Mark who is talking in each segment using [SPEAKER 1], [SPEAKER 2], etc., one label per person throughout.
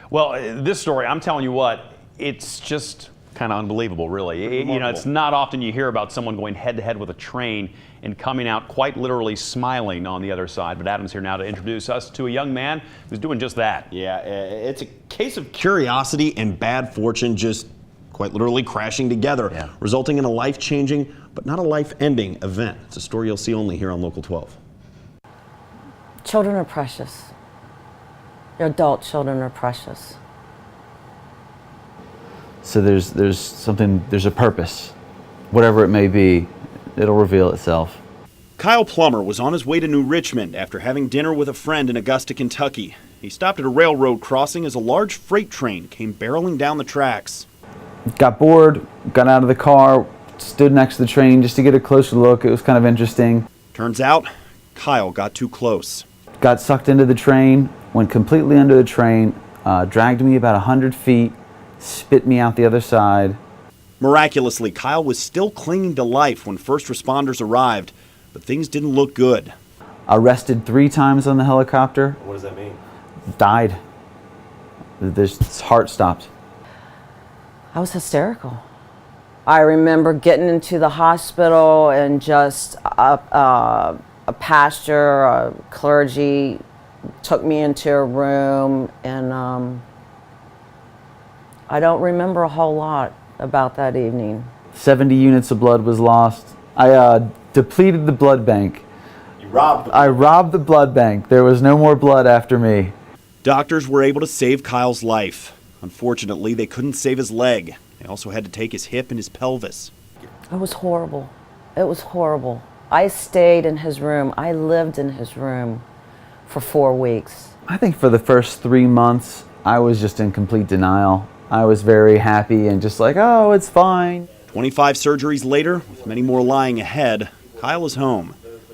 [SPEAKER 1] Well, this story, I'm telling you what, it's just kind of unbelievable, really. You know, it's not often you hear about someone going head-to-head with a train and coming out quite literally smiling on the other side. But Adam's here now to introduce us to a young man who's doing just that.
[SPEAKER 2] Yeah, it's a case of curiosity and bad fortune just quite literally crashing together, resulting in a life-changing but not a life-ending event. It's a story you'll see only here on Local 12.
[SPEAKER 3] Children are precious. Your adult children are precious.
[SPEAKER 4] So there's a purpose. Whatever it may be, it'll reveal itself.
[SPEAKER 2] Kyle Plummer was on his way to New Richmond after having dinner with a friend in Augusta, Kentucky. He stopped at a railroad crossing as a large freight train came barreling down the tracks.
[SPEAKER 4] Got bored, got out of the car, stood next to the train just to get a closer look. It was kind of interesting.
[SPEAKER 2] Turns out, Kyle got too close.
[SPEAKER 4] Got sucked into the train, went completely under the train, dragged me about 100 feet, spit me out the other side.
[SPEAKER 2] Miraculously, Kyle was still clinging to life when first responders arrived, but things didn't look good.
[SPEAKER 4] Arrested 3 times on the helicopter.
[SPEAKER 2] What does that mean?
[SPEAKER 4] Died. His heart stopped.
[SPEAKER 3] I was hysterical. I remember getting into the hospital and just a pastor, a clergy took me into a room, and I don't remember a whole lot about that evening.
[SPEAKER 4] 70 units of blood was lost. I depleted the blood bank. I robbed the blood bank. There was no more blood after me.
[SPEAKER 2] Doctors were able to save Kyle's life. Unfortunately, they couldn't save his leg. They also had to take his hip and his pelvis.
[SPEAKER 3] It was horrible. It was horrible. I stayed in his room. I lived in his room for 4 weeks.
[SPEAKER 4] I think for the first 3 months, I was just in complete denial. I was very happy and just like, oh, it's fine.
[SPEAKER 2] 25 surgeries later, with many more lying ahead, Kyle is home.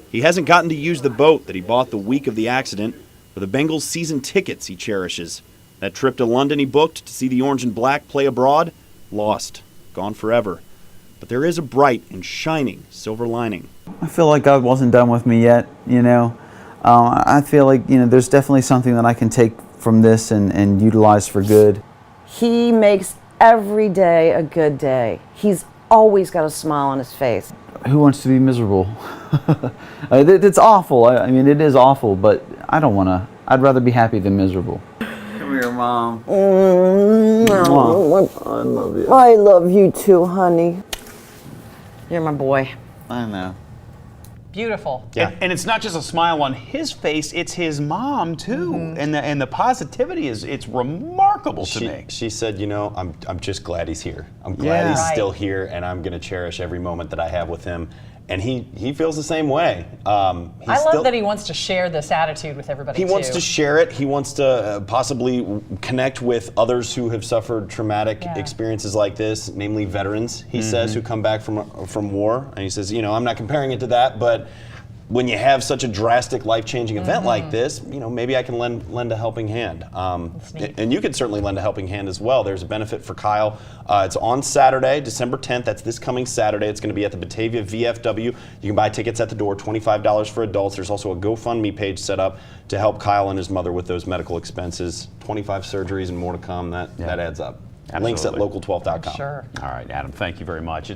[SPEAKER 2] He hasn't gotten to use the boat that he bought the week of the accident or the Bengals season tickets he cherishes. That trip to London he booked to see the Orange and Black play abroad, lost, gone forever. But there is a bright and shining silver lining.
[SPEAKER 4] I feel like God wasn't done with me yet, you know. I feel like, you know, there's definitely something that I can take from this and utilize for good.
[SPEAKER 3] He makes every day a good day. He's always got a smile on his face.
[SPEAKER 4] Who wants to be miserable? It's awful. I mean, it is awful, but I don't want to. I'd rather be happy than miserable. Come here, Mom.
[SPEAKER 3] Mwah.
[SPEAKER 4] I love you.
[SPEAKER 3] I love you too, honey. You're my boy.
[SPEAKER 4] I know.
[SPEAKER 5] Beautiful.
[SPEAKER 1] Yeah. And it's not just a smile on his face, it's his mom too. And the positivity it's remarkable to me.
[SPEAKER 6] She said, you know, I'm just glad he's here. I'm glad he's still here, and I'm going to cherish every moment that I have with him. And he feels the same way.
[SPEAKER 5] I love that he wants to share this attitude with everybody.
[SPEAKER 6] He wants to share it. He wants to possibly connect with others who have suffered traumatic experiences like this, namely veterans, he says, who come back from war. And he says, you know, I'm not comparing it to that, but when you have such a drastic, life-changing event like this, you know, maybe I can lend a helping hand. And you could certainly lend a helping hand as well. There's a benefit for Kyle. It's on Saturday, December 10th. That's this coming Saturday. It's going to be at the Batavia VFW. You can buy tickets at the door, $25 for adults. There's also a GoFundMe page set up to help Kyle and his mother with those medical expenses. 25 surgeries and more to come. That adds up.
[SPEAKER 1] Absolutely.
[SPEAKER 6] Links at local12.com.
[SPEAKER 5] Sure.
[SPEAKER 1] All right, Adam, thank you very much.